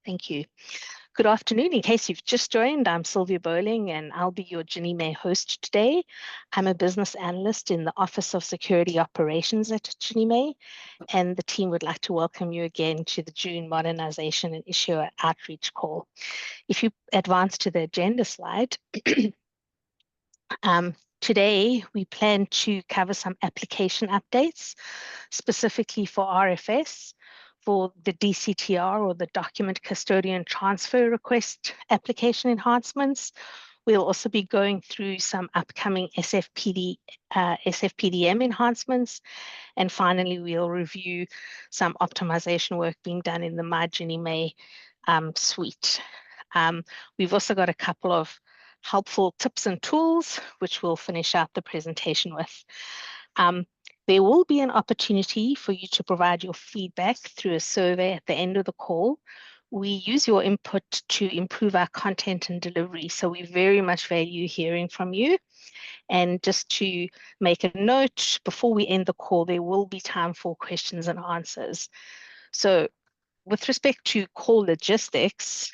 Thank you. Good afternoon. In case you've just joined, I'm Sylvia Bowling and I'll be your Ginnie Mae host today. I'm a business analyst in the Office of Security Operations at Ginnie Mae, and the team would like to welcome you again to the June Modernization and Issuer Outreach Call. If you advance to the agenda slide, today we plan to cover some application updates, specifically for RFS, for the DCTR or the Document Custodian Transfer Request application enhancements. We'll also be going through some upcoming SFPDM enhancements. And finally, we'll review some optimization work being done in the My Ginnie Mae suite. We've also got a couple of helpful tips and tools, which we'll finish out the presentation with. There will be an opportunity for you to provide your feedback through a survey at the end of the call. We use your input to improve our content and delivery, so we very much value hearing from you. And just to make a note, before we end the call, there will be time for questions and answers. So with respect to call logistics,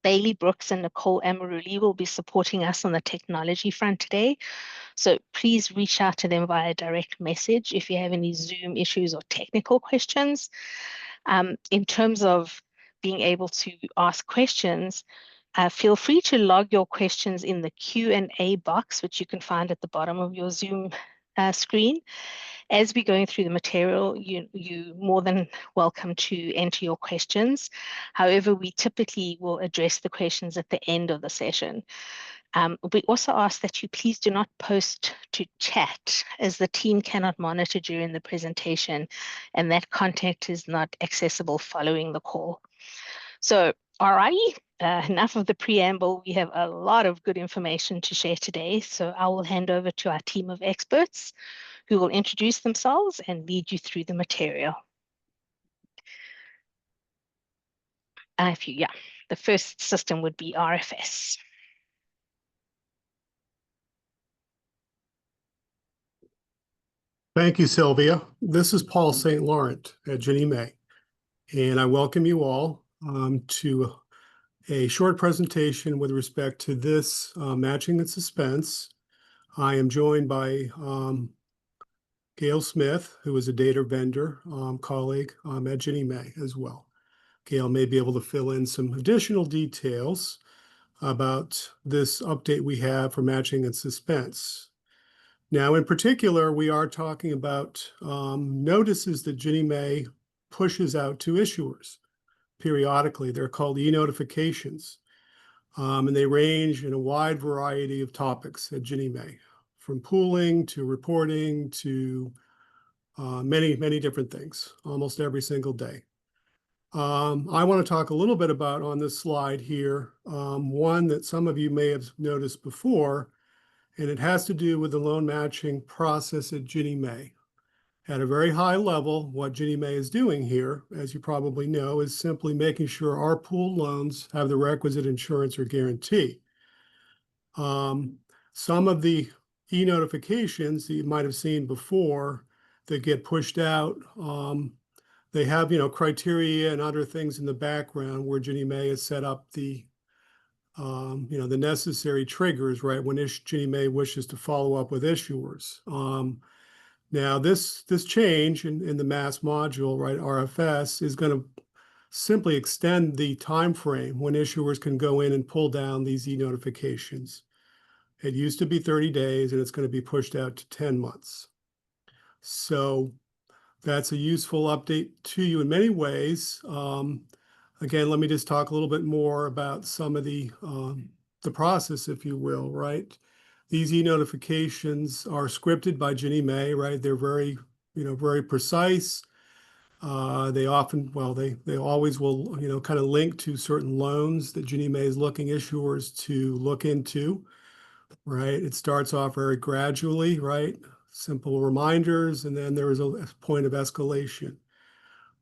Bailey Brooks and Nicole Amaruli will be supporting us on the technology front today. So please reach out to them via direct message if you have any Zoom issues or technical questions. In terms of being able to ask questions, feel free to log your questions in the Q&A box, which you can find at the bottom of your Zoom screen. As we're going through the material, you're more than welcome to enter your questions. However, we typically will address the questions at the end of the session. We also ask that you please do not post to chat, as the team cannot monitor during the presentation, and that content is not accessible following the call. So, alrighty, enough of the preamble. We have a lot of good information to share today, so I will hand over to our team of experts who will introduce themselves and lead you through the material. The first system would be RFS. Thank you, Sylvia. This is Paul St. Laurent at Ginnie Mae, and I welcome you all to a short presentation with respect to this matching and suspense. I am joined by Gail Smith, who is a data vendor colleague at Ginnie Mae as well. Gail may be able to fill in some additional details about this update we have for matching and suspense. Now, in particular, we are talking about notices that Ginnie Mae pushes out to issuers periodically. They're called e-notifications, and they range in a wide variety of topics at Ginnie Mae, from pooling to reporting to many, many different things, almost every single day. I want to talk a little bit about on this slide here, one that some of you may have noticed before, and it has to do with the loan matching process at Ginnie Mae. At a very high level, what Ginnie Mae is doing here, as you probably know, is simply making sure our pooled loans have the requisite insurance or guarantee. Some of the e-notifications that you might have seen before that get pushed out, they have, criteria and other things in the background where Ginnie Mae has set up the necessary triggers, right, when Ginnie Mae wishes to follow up with issuers. Now, this change in the mass module, right, RFS, is going to simply extend the time frame when issuers can go in and pull down these e-notifications. It used to be 30 days, and it's going to be pushed out to 10 months. So that's a useful update to you in many ways. Again, let me just talk a little bit more about some of the process, if you will, right? These e-notifications are scripted by Ginnie Mae, right? They're very, very precise. They often, they always will, kind of link to certain loans that Ginnie Mae is looking issuers to look into, right? It starts off very gradually, right? Simple reminders, and then there is a point of escalation.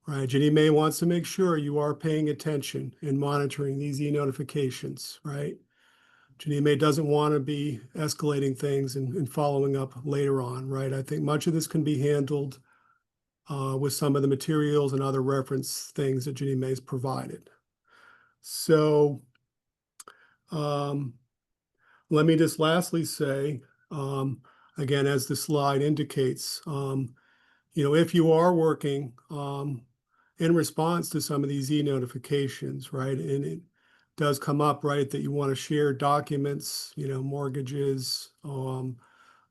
Right, Ginnie Mae wants to make sure you are paying attention and monitoring these e-notifications, right? Ginnie Mae doesn't want to be escalating things and following up later on, right? I think much of this can be handled with some of the materials and other reference things that Ginnie Mae's provided. So let me just lastly say, again, as the slide indicates, if you are working in response to some of these e-notifications, right, and it does come up, right, that you want to share documents, mortgages,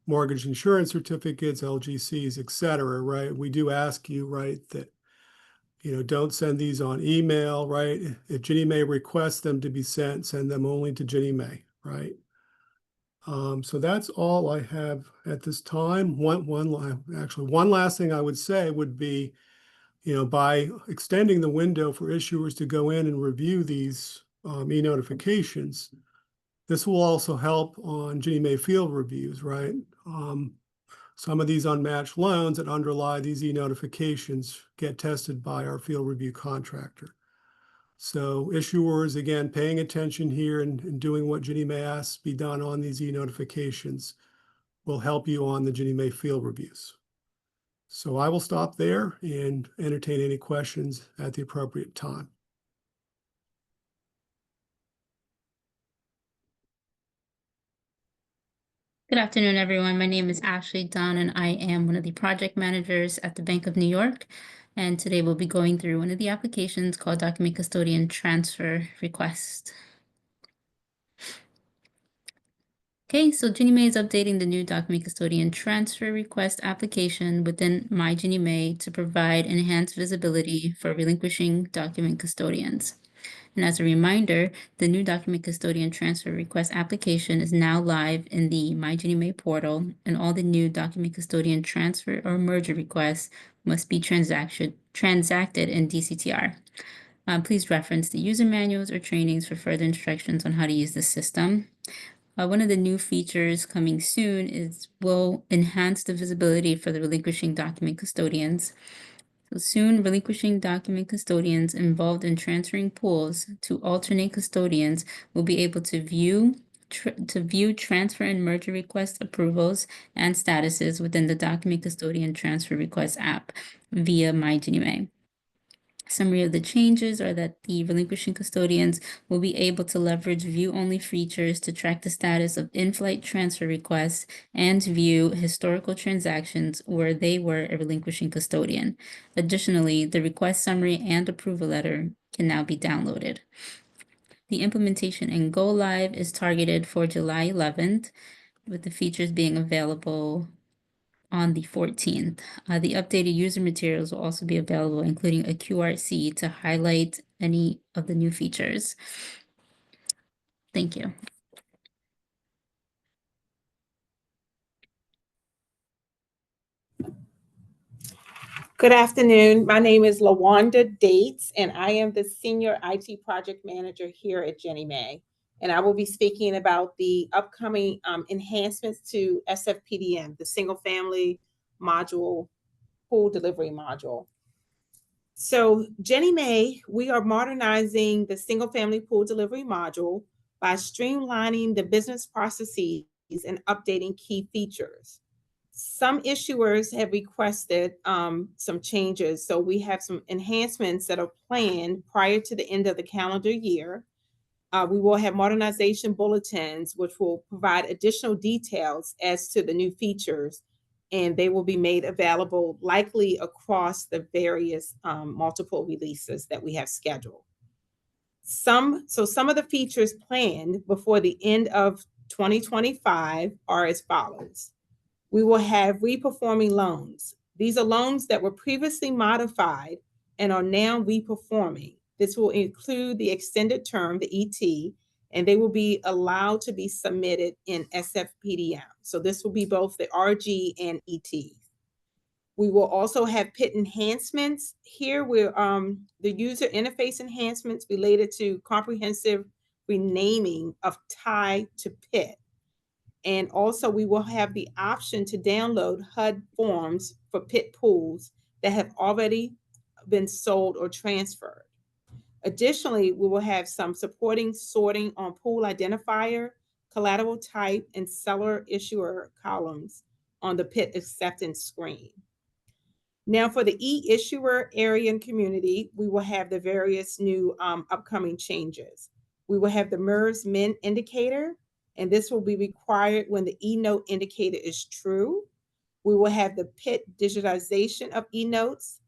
mortgage insurance certificates, LGCs, et cetera, right, we do ask you, right, that, don't send these on email, right? If Ginnie Mae requests them to be sent, send them only to Ginnie Mae, right? So that's all I have at this time. One last thing I would say would be, by extending the window for issuers to go in and review these e-notifications, this will also help on Ginnie Mae field reviews, right? Some of these unmatched loans that underlie these e-notifications get tested by our field review contractor. So issuers, again, paying attention here and doing what Ginnie Mae asks be done on these e-notifications will help you on the Ginnie Mae field reviews. So I will stop there and entertain any questions at the appropriate time. Good afternoon, everyone. My name is Ashley Dunn, and I am one of the project managers at the Bank of New York. And today we'll be going through one of the applications called Document Custodian Transfer Request. Okay, so Ginnie Mae is updating the new Document Custodian Transfer Request application within My Ginnie Mae to provide enhanced visibility for relinquishing document custodians. And as a reminder, the new Document Custodian Transfer Request application is now live in the My Ginnie Mae portal, and all the new Document Custodian Transfer or Merger requests must be transacted in DCTR. Please reference the user manuals or trainings for further instructions on how to use the system. One of the new features coming soon will enhance the visibility for the relinquishing document custodians. So soon, relinquishing document custodians involved in transferring pools to alternate custodians will be able to view transfer and merger request approvals and statuses within the Document Custodian Transfer Request app via My Ginnie Mae. Summary of the changes are that the relinquishing custodians will be able to leverage view-only features to track the status of in-flight transfer requests and view historical transactions where they were a relinquishing custodian. Additionally, the request summary and approval letter can now be downloaded. The implementation and go live is targeted for July 11th, with the features being available on the 14th. The updated user materials will also be available, including a QRC to highlight any of the new features. Thank you. Good afternoon. My name is LaWanda Dates, and I am the Senior IT Project Manager here at Ginnie Mae. And I will be speaking about the upcoming enhancements to SFPDM, the Single Family Module Pool Delivery Module. So Ginnie Mae, we are modernizing the Single Family Pool Delivery Module by streamlining the business processes and updating key features. Some issuers have requested some changes. So we have some enhancements that are planned prior to the end of the calendar year. We will have modernization bulletins, which will provide additional details as to the new features, and they will be made available likely across the various multiple releases that we have scheduled. Some of the features planned before the end of 2025 are as follows. We will have reperforming loans. These are loans that were previously modified and are now reperforming. This will include the extended term, the ET, and they will be allowed to be submitted in SFPDM. So this will be both the RG and ET. We will also have PIT enhancements. Here we're the user interface enhancements related to comprehensive renaming of tie to PIT. And also we will have the option to download HUD forms for PIT pools that have already been sold or transferred. Additionally, we will have some supporting sorting on pool identifier, collateral type, and seller issuer columns on the PIT acceptance screen. Now for the e-issuer area and community, we will have the various new upcoming changes. We will have the MERS min indicator, and this will be required when the e-note indicator is true. We will have the PIT digitization of e-notes.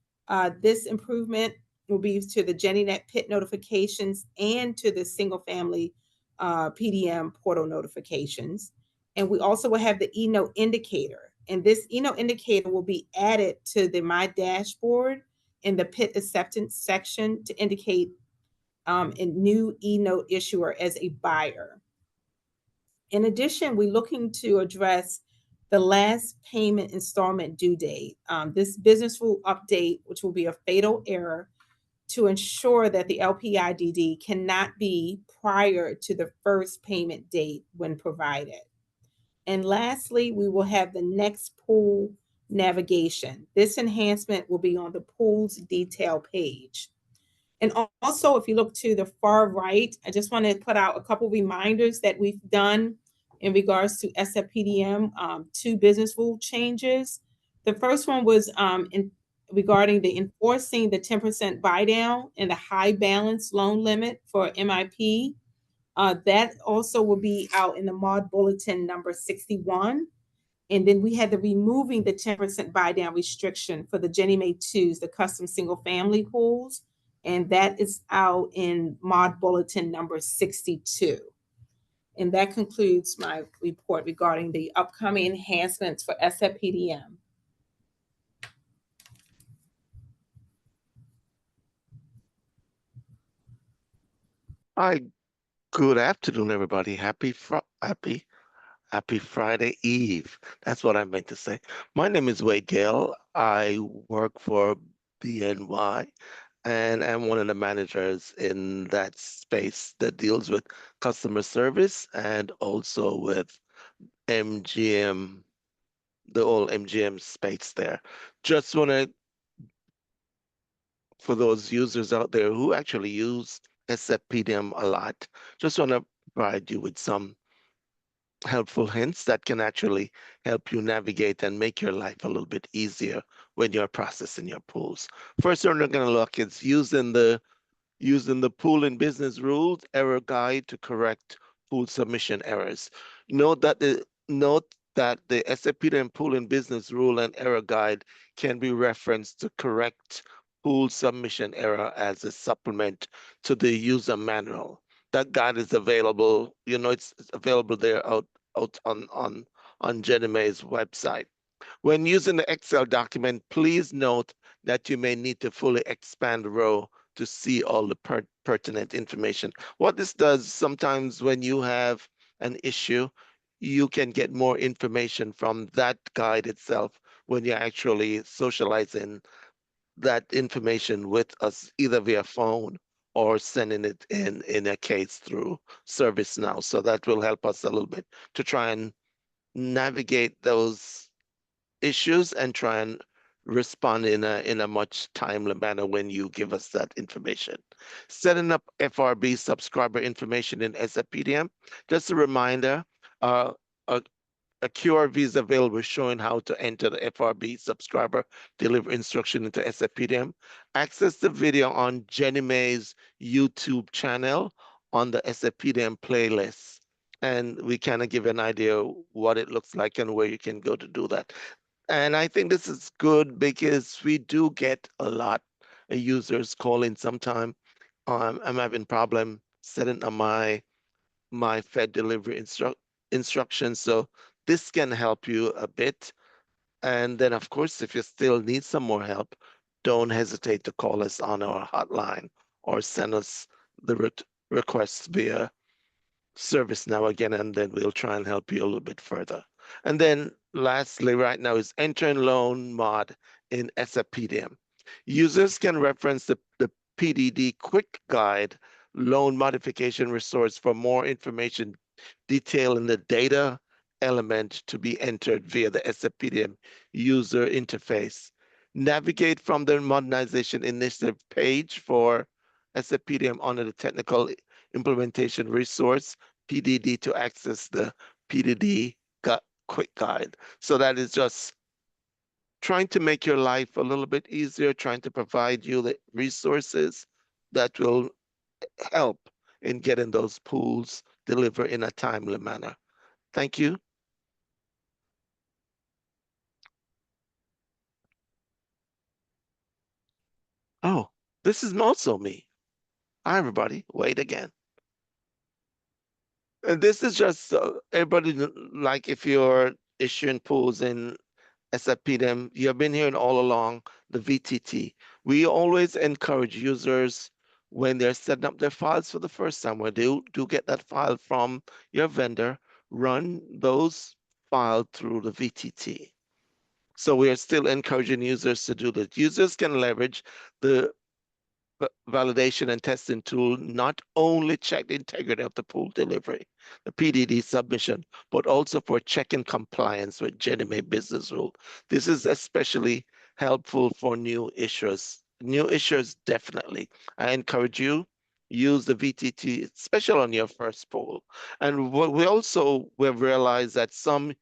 This improvement will be to the GennyNet PIT notifications and to the single family PDM portal notifications. And we also will have the e-note indicator. And this e-note indicator will be added to the My Dashboard in the PIT acceptance section to indicate a new e-note issuer as a buyer. In addition, we're looking to address the last payment installment due date. This business rule update, which will be a fatal error, to ensure that the LPIDD cannot be prior to the first payment date when provided. And lastly, we will have the next pool navigation. This enhancement will be on the pool's detail page. And also, if you look to the far right, I just want to put out a couple reminders that we've done in regards to SFPDM, 2 business rule changes. The first one was regarding the enforcing the 10% buy down and the high balance loan limit for MIP. That also will be out in the MOD Bulletin number 61. And then we had the removing the 10% buy down restriction for the Ginnie Mae 2s, the custom single family pools. And that is out in MOD Bulletin number 62. And that concludes my report regarding the upcoming enhancements for SFPDM. Hi, good afternoon, everybody. Happy Friday Eve. That's what I meant to say. My name is Wade Gale. I work for BNY and I'm one of the managers in that space that deals with customer service and also with MGM, the old MGM space there. Just want to, for those users out there who actually use SFPDM a lot, just want to provide you with some helpful hints that can actually help you navigate and make your life a little bit easier when you're processing your pools. First one we're going to look is using the pool and business rules error guide to correct pool submission errors. Note that the SFPDM pool and business rule and error guide can be referenced to correct pool submission error as a supplement to the user manual. That guide is available, it's available there out on Ginnie Mae's website. When using the Excel document, please note that you may need to fully expand the row to see all the pertinent information. What this does, sometimes when you have an issue, you can get more information from that guide itself when you're actually socializing that information with us, either via phone or sending it in a case through ServiceNow. So that will help us a little bit to try and navigate those issues and try and respond in a much timely manner when you give us that information. Setting up FRB subscriber information in SFPDM. Just a reminder, a QRV is available showing how to enter the FRB subscriber delivery instruction into SFPDM. Access the video on Ginnie Mae's YouTube channel on the SFPDM playlist. And we kind of give an idea what it looks like and where you can go to do that. And I think this is good because we do get a lot of users calling sometime. I'm having problem setting up my Fed delivery instructions. So this can help you a bit. And then, of course, if you still need some more help, don't hesitate to call us on our hotline or send us the requests via ServiceNow again, and then we'll try and help you a little bit further. And then lastly, right now is entering loan mod in SFPDM. Users can reference the PDD quick guide loan modification resource for more information detailing the data element to be entered via the SFPDM user interface. Navigate from the Modernization Initiative page for SFPDM under the Technical Implementation Resource, PDD, to access the PDD quick guide. So that is just trying to make your life a little bit easier, trying to provide you the resources that will help in getting those pools delivered in a timely manner. Thank you. Oh, this is also me. Hi, everybody. Wait again. And this is just everybody, like if you're issuing pools in SFPDM, you have been hearing all along the VTT. We always encourage users when they're setting up their files for the first time, where they do get that file from your vendor, run those files through the VTT. So we are still encouraging users to do that. Users can leverage the validation and testing tool not only check the integrity of the pool delivery, the PDD submission, but also for checking compliance with Ginnie Mae business rule. This is especially helpful for new issuers. New issuers, definitely. I encourage you, use the VTT, especially on your first pool. And what we've realized that some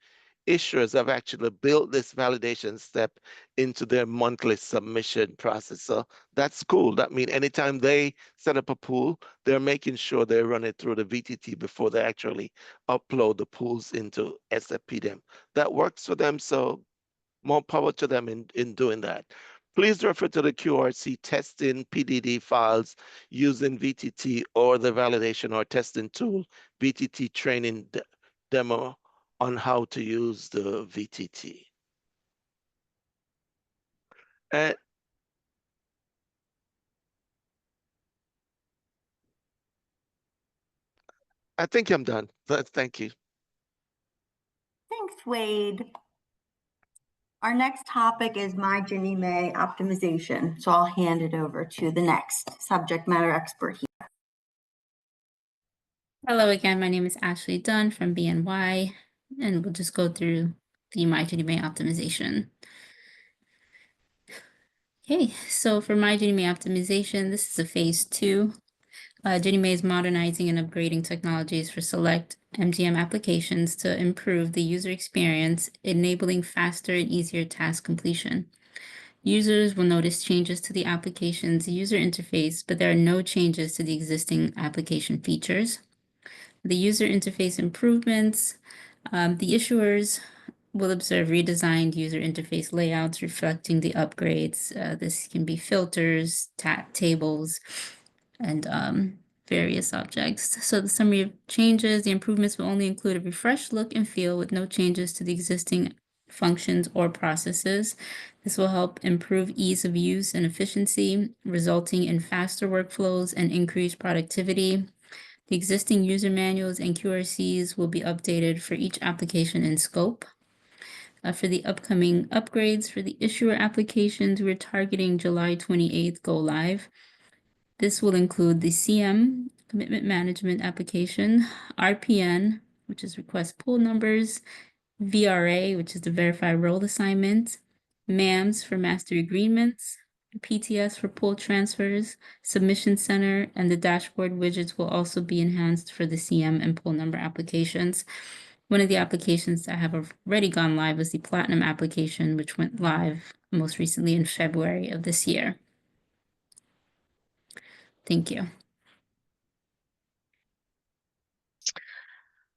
issuers have actually built this validation step into their monthly submission process. So that's cool. That means anytime they set up a pool, they're making sure they run it through the VTT before they actually upload the pools into SFPDM. That works for them, so more power to them in doing that. Please refer to the QRC testing PDD files using VTT or the validation or testing tool, VTT training demo on how to use the VTT. And I think I'm done. Thank you. Thanks, Wade. Our next topic is My Ginnie Mae optimization. So I'll hand it over to the next subject matter expert here. Hello again, my name is Ashley Dunn from BNY, and we'll just go through the My Ginnie Mae optimization. Okay, so for My Ginnie Mae optimization, this is a phase 2. Ginnie Mae is modernizing and upgrading technologies for select MGM applications to improve the user experience, enabling faster and easier task completion. Users will notice changes to the application's user interface, but there are no changes to the existing application features. The user interface improvements, the issuers will observe redesigned user interface layouts reflecting the upgrades. This can be filters, tables, and various objects. So the summary of changes, the improvements will only include a refreshed look and feel with no changes to the existing functions or processes. This will help improve ease of use and efficiency, resulting in faster workflows and increased productivity. The existing user manuals and QRCs will be updated for each application in scope. For the upcoming upgrades for the issuer applications, we're targeting July 28th go live. This will include the CM, Commitment Management Application, RPN, which is Request Pool Numbers, VRA, which is the Verify Role Assignment, MAMS for Master Agreements, PTS for Pool Transfers, Submission Center, and the dashboard widgets will also be enhanced for the CM and pool number applications. One of the applications that have already gone live was the Platinum application, which went live most recently in February of this year. Thank you.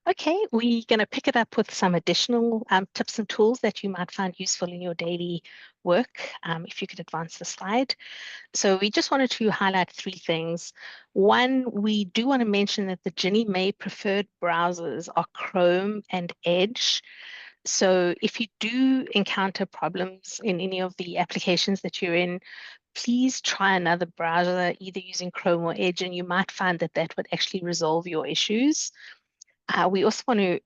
Okay, we're going to pick it up with some additional tips and tools that you might find useful in your daily work. If you could advance the slide. So we just wanted to highlight 3 things. One, we do want to mention that the Ginnie Mae preferred browsers are Chrome and Edge. So if you do encounter problems in any of the applications that you're in, please try another browser, either using Chrome or Edge, and you might find that that would actually resolve your issues. We also want to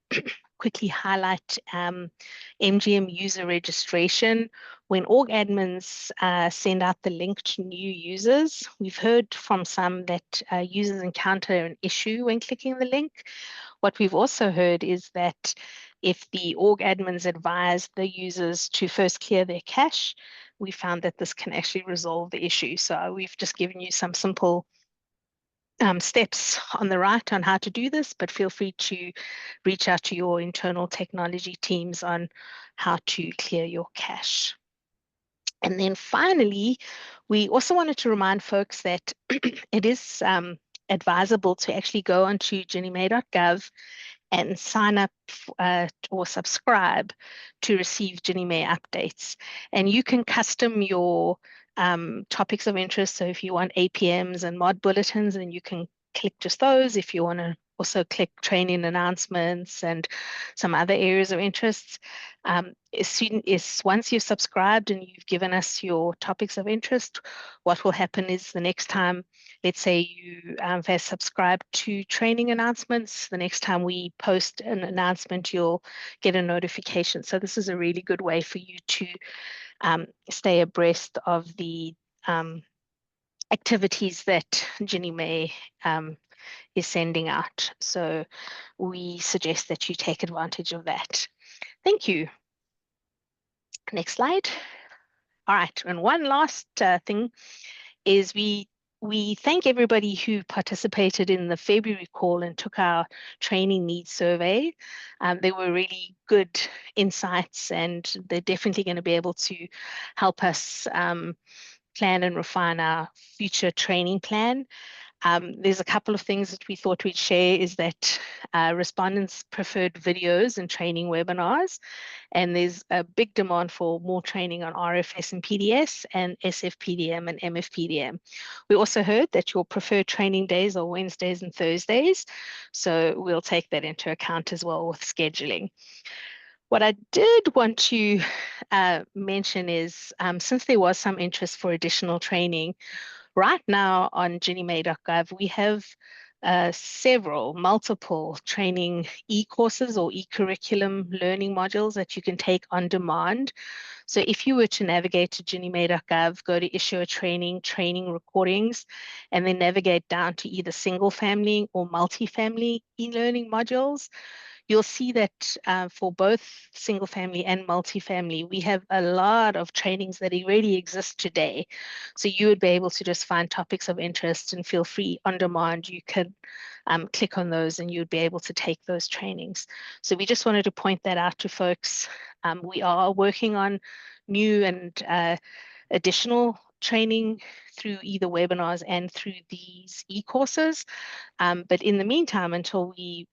quickly highlight MGM user registration. When org admins send out the link to new users, we've heard from some that users encounter an issue when clicking the link. What we've also heard is that if the org admins advise the users to first clear their cache, we found that this can actually resolve the issue. So we've just given you some simple steps on the right on how to do this, but feel free to reach out to your internal technology teams on how to clear your cache. And then finally, we also wanted to remind folks that it is advisable to actually go onto ginniemay.gov and sign up or subscribe to receive Ginnie Mae updates. And you can custom your topics of interest. So if you want APMs and mod bulletins, then you can click just those. If you want to also click training announcements and some other areas of interest. Once you've subscribed and you've given us your topics of interest, what will happen is the next time, let's say you have subscribed to training announcements, the next time we post an announcement, you'll get a notification. So this is a really good way for you to stay abreast of the activities that Ginnie Mae is sending out. So we suggest that you take advantage of that. Thank you. Next slide. All right, and one last thing is we thank everybody who participated in the February call and took our training needs survey. They were really good insights, and they're definitely going to be able to help us plan and refine our future training plan. There's a couple of things that we thought we'd share is that respondents preferred videos and training webinars, and there's a big demand for more training on RFS and PDS and SFPDM and MFPDM. We also heard that your preferred training days are Wednesdays and Thursdays, so we'll take that into account as well with scheduling. What I did want to mention is since there was some interest for additional training, right now on ginniemay.gov, we have multiple training e-courses or e-curriculum learning modules that you can take on demand. So if you were to navigate to ginniemay.gov, go to issue a training recordings, and then navigate down to either single family or multi-family e-learning modules, you'll see that for both single family and multifamily, we have a lot of trainings that already exist today. So you would be able to just find topics of interest and feel free on demand. You can click on those and you'd be able to take those trainings. So we just wanted to point that out to folks. We are working on new and additional training through either webinars and through these e-courses. But in the meantime, until we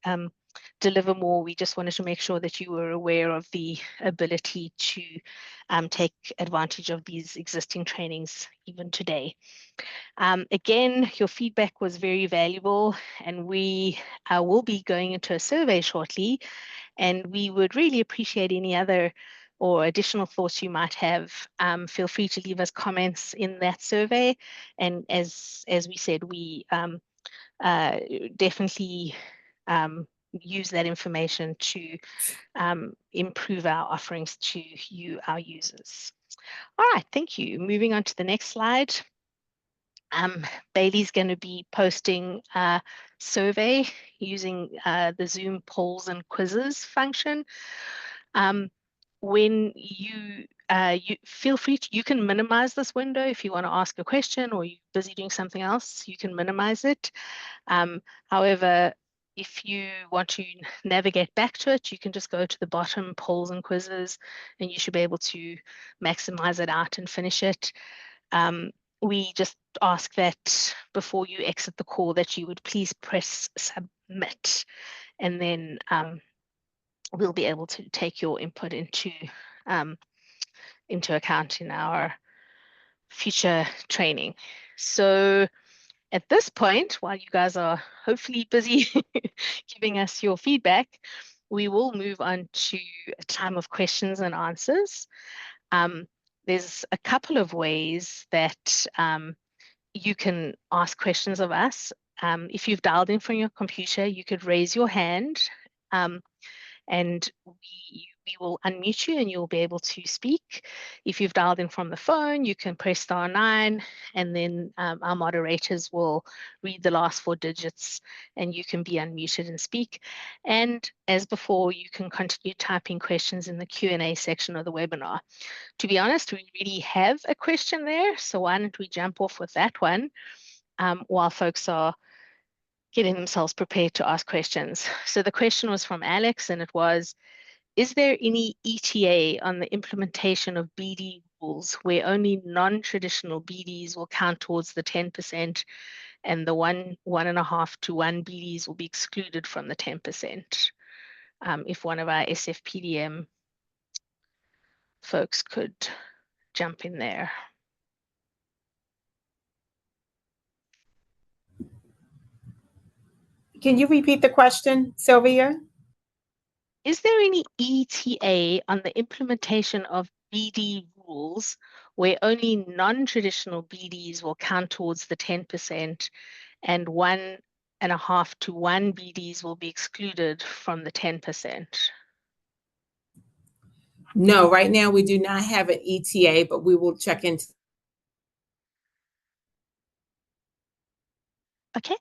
deliver more, we just wanted to make sure that you were aware of the ability to take advantage of these existing trainings even today. Again, your feedback was very valuable, and we will be going into a survey shortly, and we would really appreciate any other or additional thoughts you might have. Feel free to leave us comments in that survey, and as we said, we definitely use that information to improve our offerings to you, our users. All right, thank you. Moving on to the next slide. Bailey's going to be posting a survey using the Zoom polls and quizzes function. When you feel free to, you can minimize this window if you want to ask a question or you're busy doing something else, you can minimize it. However, if you want to navigate back to it, you can just go to the bottom, polls and quizzes, and you should be able to maximize it out and finish it. We just ask that before you exit the call that you would please press submit, and then we'll be able to take your input into account in our future training. So at this point, while you guys are hopefully busy giving us your feedback, we will move on to a time of questions and answers. There's a couple of ways that you can ask questions of us. If you've dialed in from your computer, you could raise your hand and we will unmute you and you'll be able to speak. If you've dialed in from the phone, you can press *9, and then our moderators will read the last 4 digits and you can be unmuted and speak. And as before, you can continue typing questions in the Q&A section of the webinar. To be honest, we really have a question there, so why don't we jump off with that one while folks are getting themselves prepared to ask questions. So the question was from Alex, and it was, is there any ETA on the implementation of BD rules where only non-traditional BDs will count towards the 10% and the 1.5 to 1 BDs will be excluded from the 10%. If one of our SFPDM folks could jump in there. Can you repeat the question, Sylvia? Is there any ETA on the implementation of BD rules where only non-traditional BDs will count towards the 10% and 1.5 to 1 BDs will be excluded from the 10%? No, right now we do not have an ETA, but we will check into. Okay,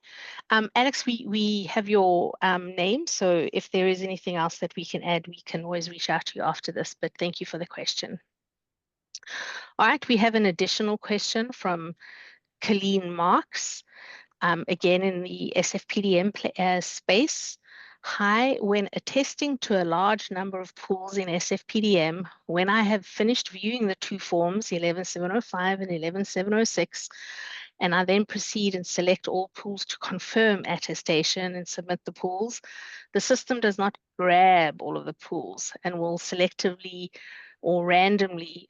Alex, we have your name, so if there is anything else that we can add, we can always reach out to you after this, but thank you for the question. All right, we have an additional question from Colleen Marks, again in the SFPDM space. Hi, when attesting to a large number of pools in SFPDM, when I have finished viewing the two forms, 11705 and 11706, and I then proceed and select all pools to confirm attestation and submit the pools, the system does not grab all of the pools and will selectively or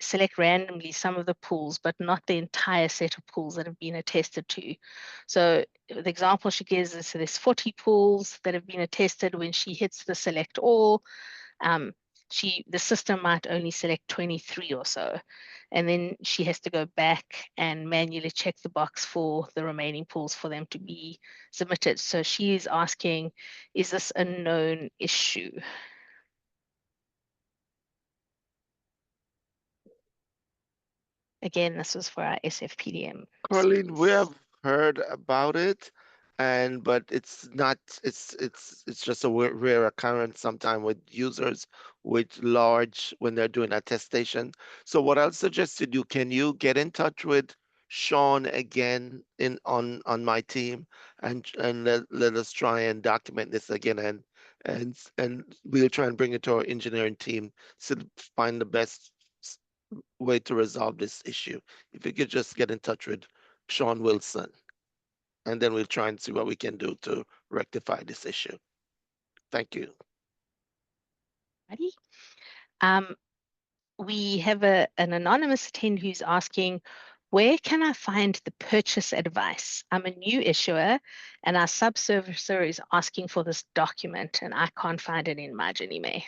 select randomly some of the pools, but not the entire set of pools that have been attested to. So the example she gives is, so there's 40 pools that have been attested. When she hits the select all, the system might only select 23 or so. And then she has to go back and manually check the box for the remaining pools for them to be submitted. So she is asking, is this a known issue? Again, this was for our SFPDM. Carlene, we have heard about it, but it's not. It's just a rare occurrence sometimes with users with large when they're doing attestation. So what I'll suggest you do, can you get in touch with Sean again on my team and let us try and document this again and we'll try and bring it to our engineering team to find the best way to resolve this issue. If you could just get in touch with Sean Wilson, and then we'll try and see what we can do to rectify this issue. Thank you. Ready? We have an anonymous attendee who's asking, where can I find the purchase advice? I'm a new issuer and our subservicer is asking for this document and I can't find it in my Ginnie Mae.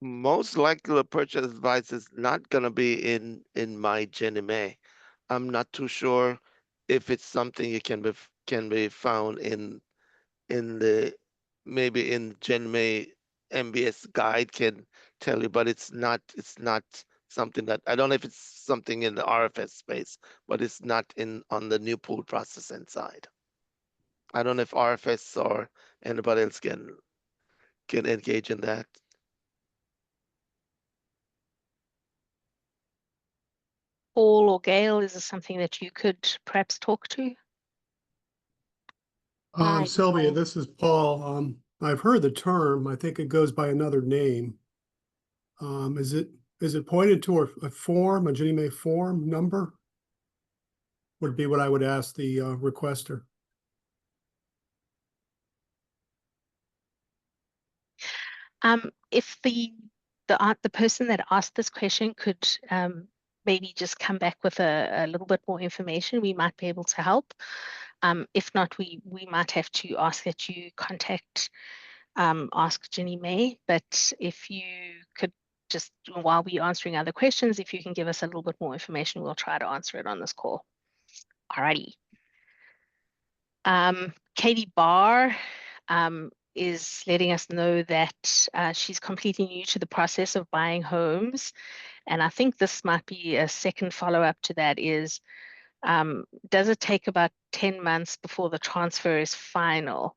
Most likely the purchase advice is not going to be in my Ginnie Mae. I'm not too sure if it's something you can be found in the maybe in Ginnie Mae MBS guide can tell you, but it's not something that I don't know if it's something in the RFS space, but it's not on the new pool processing side. I don't know if RFS or anybody else can engage in that. Paul or Gail, is this something that you could perhaps talk to? Sylvia, this is Paul. I've heard the term. I think it goes by another name. Is it pointed to a form, a Ginnie Mae form number? Would be what I would ask the requester. If the person that asked this question could maybe just come back with a little bit more information, we might be able to help. If not, we might have to ask that you contact Ask Ginnie Mae. But if you could just, while we're answering other questions, if you can give us a little bit more information, we'll try to answer it on this call. Alrighty. Katie Barr is letting us know that she's completely new to the process of buying homes. And I think this might be a second follow-up to that is, does it take about 10 months before the transfer is final?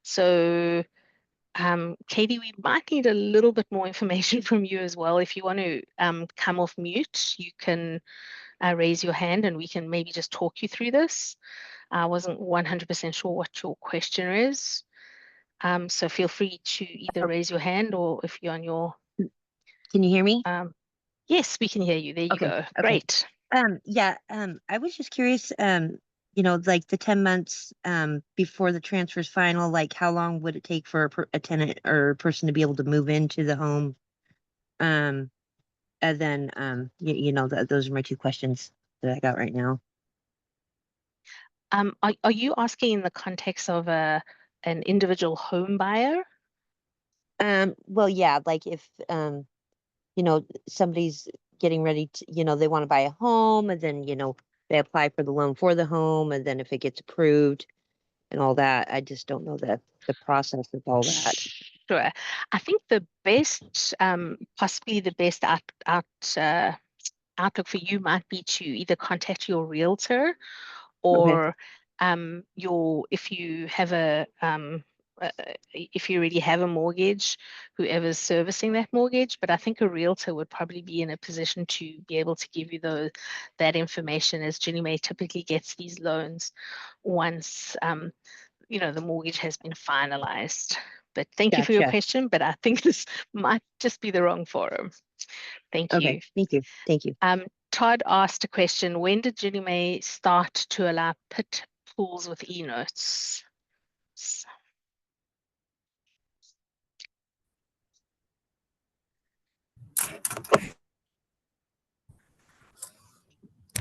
So Katie, we might need a little bit more information from you as well. If you want to come off mute, you can raise your hand and we can maybe just talk you through this. I wasn't 100% sure what your question is. So feel free to either raise your hand or if you're on your, Can you hear me? yes, we can hear you. There you Okay, go. okay. Great. Yeah, I was just curious, you know, like the 10 months before the transfer's final, like how long would it take for a tenant or person to be able to move into the home? And then, you know, those are my two questions that I got right now. Are you asking in the context of an individual home buyer? Well, yeah, like if, you know, somebody's getting ready to, you know, they want to buy a home and then, you know, they apply for the loan for the home and then if it gets approved and all that, I just don't know the process of all that. Sure. I think the best, possibly the best outlook for you might be to either contact your realtor or if you have if you already have a mortgage, whoever's servicing that mortgage. But I think a realtor would probably be in a position to be able to give you that information, as Ginnie Mae typically gets these loans once you know the mortgage has been finalized. But thank you for your Gotcha. question, but I think this might just be the wrong forum. Thank Okay, you. thank you. Thank you. Todd asked a question: when did Ginnie Mae start to allow pit pools with e-notes?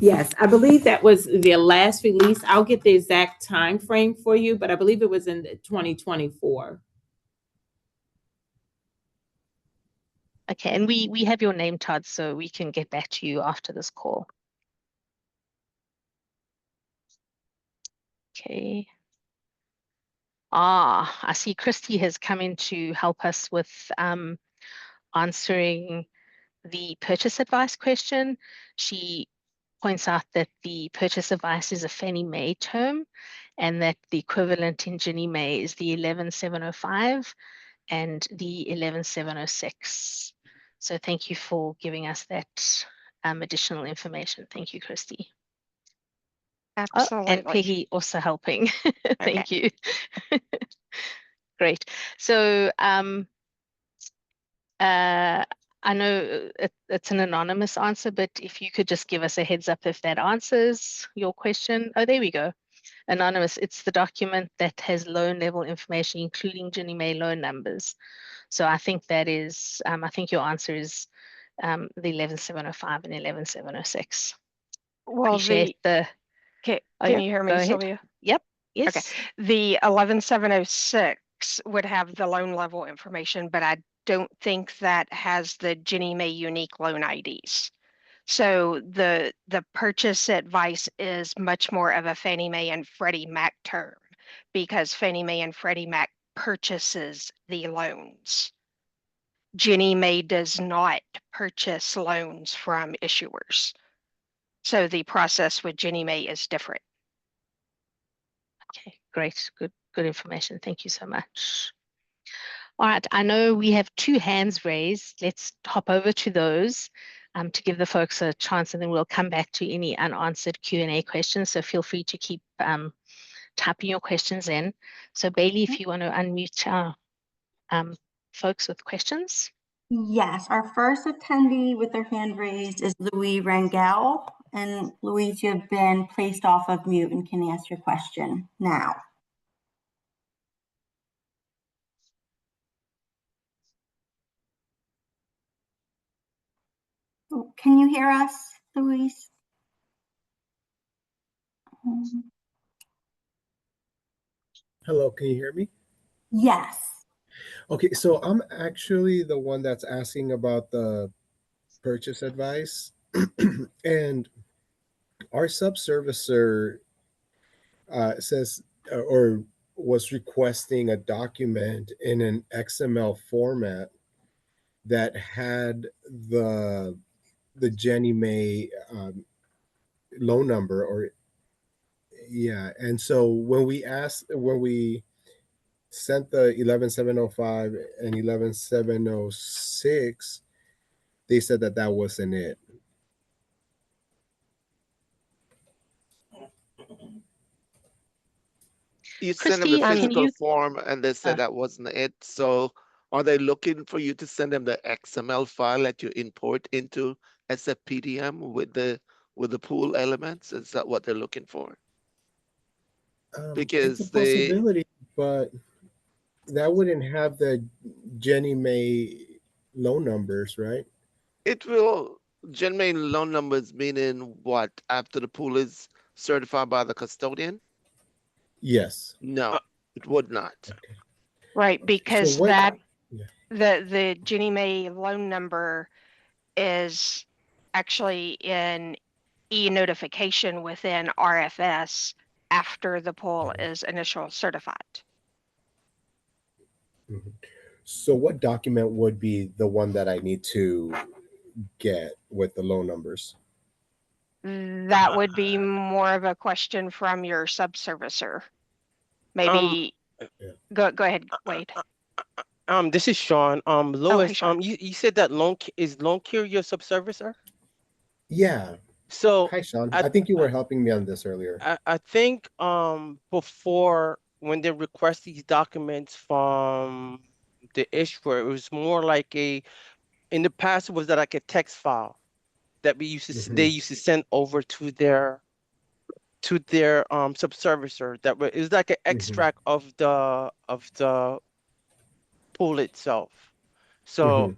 Yes, I believe that was their last release. I'll get the exact time frame for you, but I believe it was in 2024. Okay, and we have your name, Todd, so we can get back to you after this call. Okay. I see Christy has come in to help us with answering the purchase advice question. She points out that the purchase advice is a Fannie Mae term and that the equivalent in Ginnie Mae is the 11705 and the 11706. So thank you for giving us that additional information. Thank you, Christy. Absolutely. And Peggy also helping. Thank you. Great. So I know it's an anonymous answer, but if you could just give us a heads up if that answers your question. Oh, there we go. Anonymous, it's the document that has loan level information, including Ginnie Mae loan numbers. So I think that is, I think your answer is the 11705 and 11706. Well, Appreciate can yeah, you hear go me, ahead. Sylvia? Yep. Yes. Okay. The 11706 would have the loan level information, but I don't think that has the Ginnie Mae unique loan IDs. So the purchase advice is much more of a Fannie Mae and Freddie Mac term because Fannie Mae and Freddie Mac purchases the loans. Ginnie Mae does not purchase loans from issuers. So the process with Ginnie Mae is different. Okay, great. Good information. Thank you so much. All right, I know we have two hands raised. Let's hop over to those to give the folks a chance, and then we'll come back to any unanswered Q&A questions. So feel free to keep typing your questions in. So Bailey, if you want to unmute our folks with questions. Yes, our first attendee with their hand raised is Louis Rangel. And Louise, you have been placed off of mute and can ask your question now. Can you hear us, Louise? Hello, can you hear me? Yes. Okay, so I'm actually the one that's asking about the purchase advice. And our subservicer says or was requesting a document in an XML format that had the Ginnie Mae loan number or yeah. And so when we sent the 11705 and 11706, they said that that wasn't it. You send them the Christy, can physical you? form and they said that wasn't it. So are they looking for you to send them the XML file that you import into SFPDM with the pool elements? Is that what they're looking for? It's a Because possibility, but that wouldn't have the Ginnie Mae loan numbers, right? it will generate loan numbers, meaning what? After the pool is certified by the custodian? Yes. No, it would not. Okay. Right, So because what? that Yeah. the Ginnie Mae loan number is actually in e-notification within RFS after the pool is initial certified. Mhm. So what document would be the one that I need to get with the loan numbers? That would be more of a question from your subservicer. Maybe Yeah. go ahead, Wade. This is Sean. Hey, Lois, Sean. you said that loan cure your subservicer? Yeah. So Hi, Sean. I I think you were helping me on this earlier. I think before when they request these documents from the issuer, it was more like in the past it was like a text file that they used to send over to their subservicer it was like an extract of the pool itself. So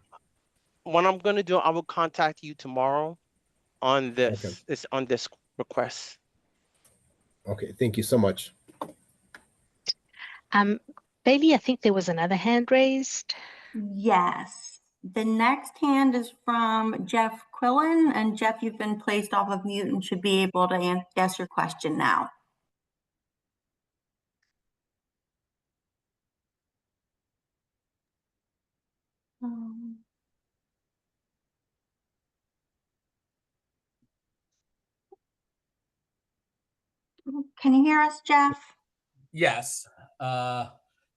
what I'm gonna do, I will contact you tomorrow on Okay. this request. Okay. Thank you so much. Bailey, I think there was another hand raised. Yes. The next hand is from Jeff Quillen, and Jeff, you've been placed off of mute and should be able to guess your question now. Can you hear us, Jeff? Yes.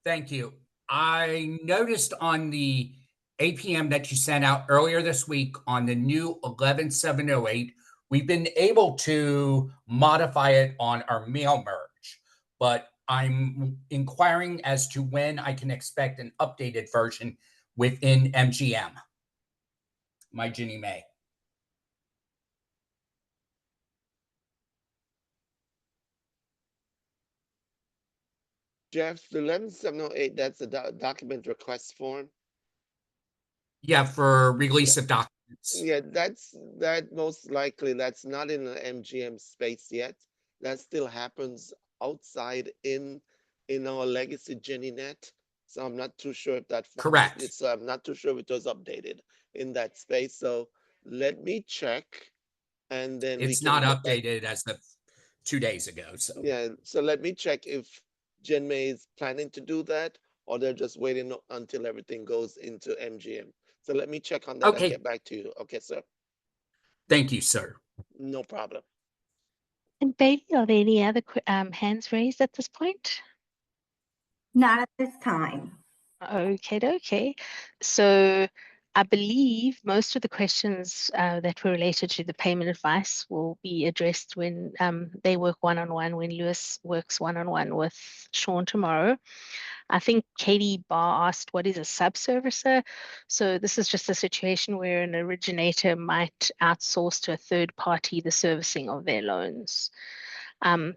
Thank you. I noticed on the APM that you sent out earlier this week on the new 11708, we've been able to modify it on our mail merge, but I'm inquiring as to when I can expect an updated version within MGM, my Ginnie Mae. Jeff, the 11708, that's a document request form. Yeah, for release of documents. Yeah, that most likely that's not in the MGM space yet. That still happens outside in our legacy GennyNet. So I'm not too sure if that Correct. So I'm not too sure if it was updated in that space. So let me check, and then It's not updated as of 2 days ago. So yeah, so let me check if Jen May is planning to do that, or they're just waiting until everything goes into MGM. So let me check on that and okay. get back to you. Okay, sir. Thank you, sir. No problem. And Bailey, are there any other hands raised at this point? Not at this time. Okay. So I believe most of the questions that were related to the payment advice will be addressed when they work one-on-one, when Lewis works one-on-one with Sean tomorrow. I think Katie Barr asked, what is a subservicer? So this is just a situation where an originator might outsource to a third party the servicing of their loans. Then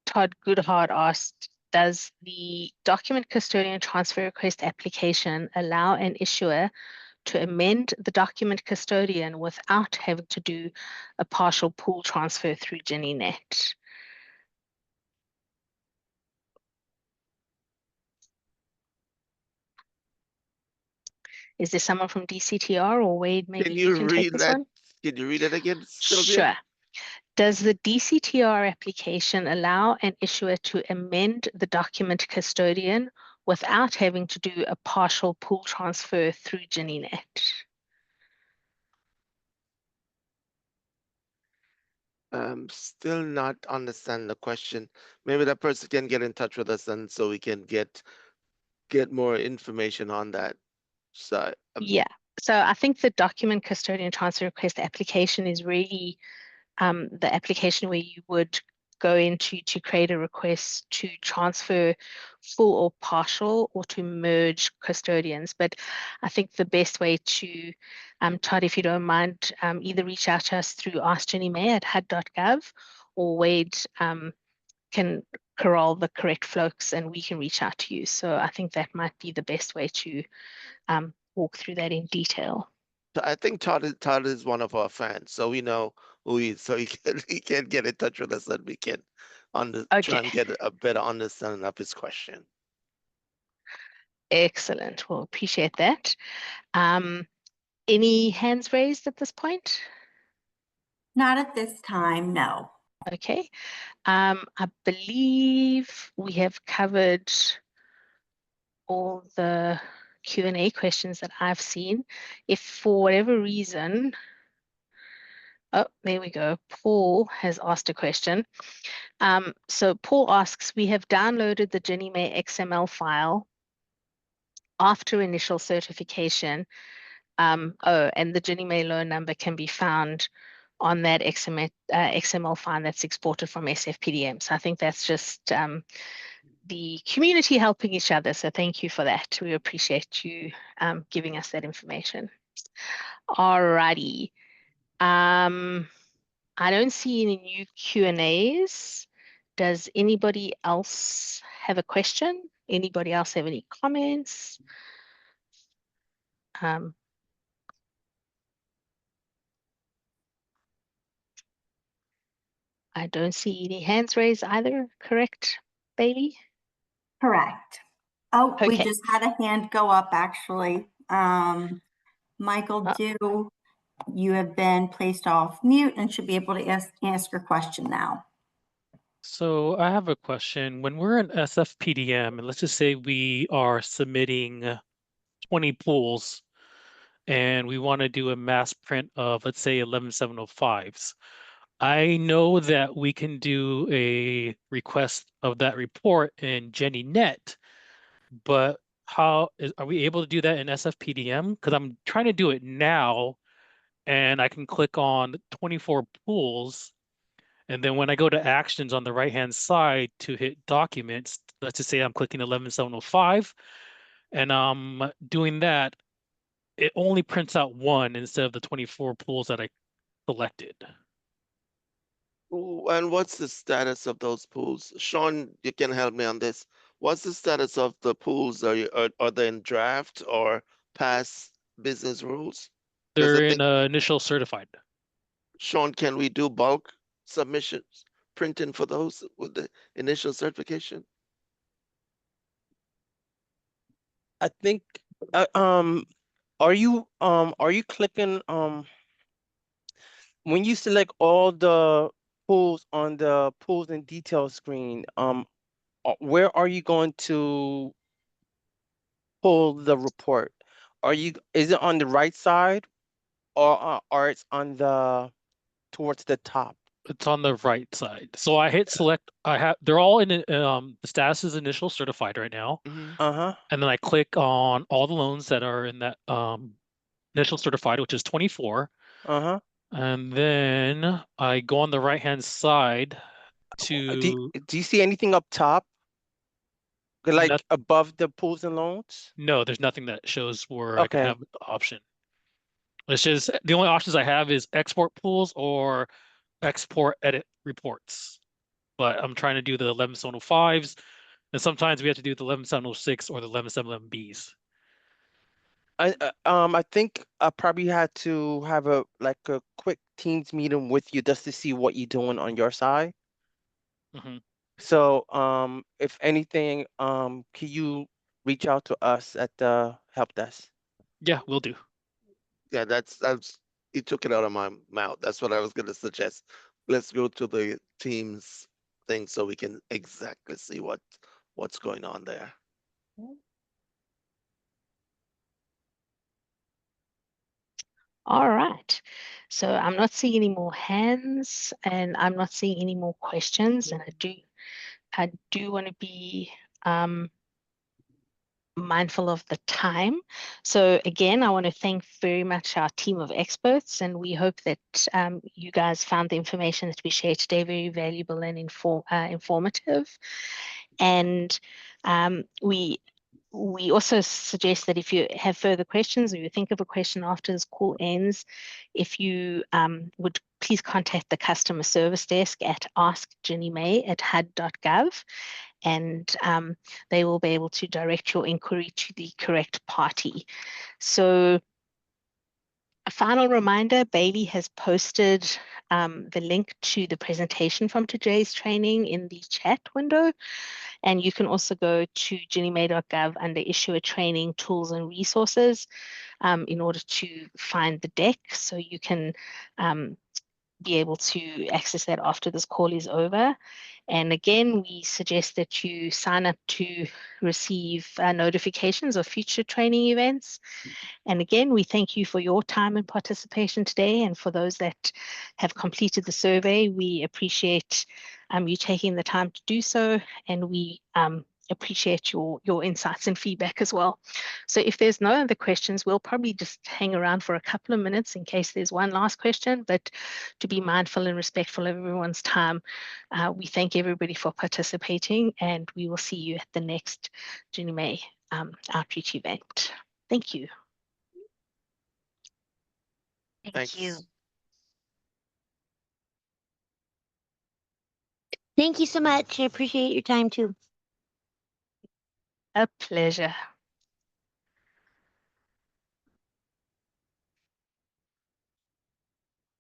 Todd Goodhart asked, does the document custodian transfer request application allow an issuer to amend the document custodian without having to do a partial pool transfer through GinnieNet? Is there someone from DCTR or Wade? Maybe Can you you can take read this that? one? Can you read it again, Sylvia? Sure. Does the DCTR application allow an issuer to amend the document custodian without having to do a partial pool transfer through GinnieNet? Still not understand the question. Maybe that person can get in touch with us, and so we can get more information on that. So Yeah. So I think the document custodian transfer request application is really the application where you would go into to create a request to transfer full or partial or to merge custodians. But I think the best way to, Todd, if you don't mind, either reach out to us through askginniemay@hud.gov, or Wade can corral the correct folks and we can reach out to you. So I think that might be the best way to walk through that in detail. I think Todd is one of our fans, so we know who he is, so he can get in touch with us and we can try and get a better understanding of his question. Excellent. Well, appreciate that. Any hands raised at this point? Not at this time, no. Okay. I believe we have covered all the Q&A questions that I've seen. If for whatever reason, oh, there we go. Paul has asked a question. So Paul asks, we have downloaded the Ginnie Mae XML file after initial certification. And the Ginnie Mae loan number can be found on that XML file that's exported from SFPDM. So I think that's just the community helping each other. So thank you for that. We appreciate you giving us that information. Alrighty. I don't see any new Q&As. Does anybody else have a question? Anybody else have any comments? I don't see any hands raised either, correct, Bailey? Correct. Oh, we Okay. just had a hand go up, actually. Michael Dew, you have been placed off mute and should be able to ask your question now. So I have a question. When we're in SFPDM, and let's just say we are submitting 20 pools and we want to do a mass print of, let's say, 11705s. I know that we can do a request of that report in Ginnie Net, but are we able to do that in SFPDM? Because I'm trying to do it now, and I can click on 24 pools, and then when I go to actions on the right-hand side to hit documents, let's just say I'm clicking 11705, and I'm doing that, it only prints out one instead of the 24 pools that I selected. Ooh, and what's the status of those pools? Sean, you can help me on this. What's the status of the pools? Are they in draft or past business rules? They're in initial certified. Sean, can we do bulk submissions, printing for those with the initial certification? I think are you clicking when you select all the pools on the pools and details screen, where are you going to pull the report? Is it on the right side or it's on the towards the top? It's on the right side. So I hit select. They're all in the status is initial certified right now. Uh-huh. And then I click on all the loans that are in that initial certified, which is 24. Uh-huh. And then I go on the right-hand side to do you see anything up top? Like above the pools and loans? No, there's nothing that shows where I can Okay. have the option. It's just the only options I have is export pools or export edit reports. But I'm trying to do the 11705s, and sometimes we have to do the 11706 or the 11711Bs. I think I probably had to have a quick Teams meeting with you just to see what you're doing on your side. Mm-hmm. So if anything, can you reach out to us at the help desk? Yeah, we'll do. Yeah, that's you took it out of my mouth. That's what I was going to suggest. Let's go to the Teams thing so we can exactly see what's going on there. All right. So I'm not seeing any more hands and I'm not seeing any more questions. And I do want to be mindful of the time. So again, I want to thank very much our team of experts, and we hope that you guys found the information that we shared today very valuable and informative. And we also suggest that if you have further questions or you think of a question after this call ends, if you would please contact the customer service desk at askginniemay@hud.gov, and they will be able to direct your inquiry to the correct party. So a final reminder, Bailey has posted the link to the presentation from today's training in the chat window. And you can also go to ginniemay.gov under Issuer Training Tools and Resources in order to find the deck. So you can be able to access that after this call is over. And again, we suggest that you sign up to receive notifications of future training events. And again, we thank you for your time and participation today. And for those that have completed the survey, we appreciate you taking the time to do so. And we appreciate your insights and feedback as well. So if there's no other questions, we'll probably just hang around for a couple of minutes in case there's one last question, but to be mindful and respectful of everyone's time, we thank everybody for participating, and we will see you at the next Ginnie Mae outreach event. Thank you. Thank you. Thanks. Thank you so much. I appreciate your time too. A pleasure.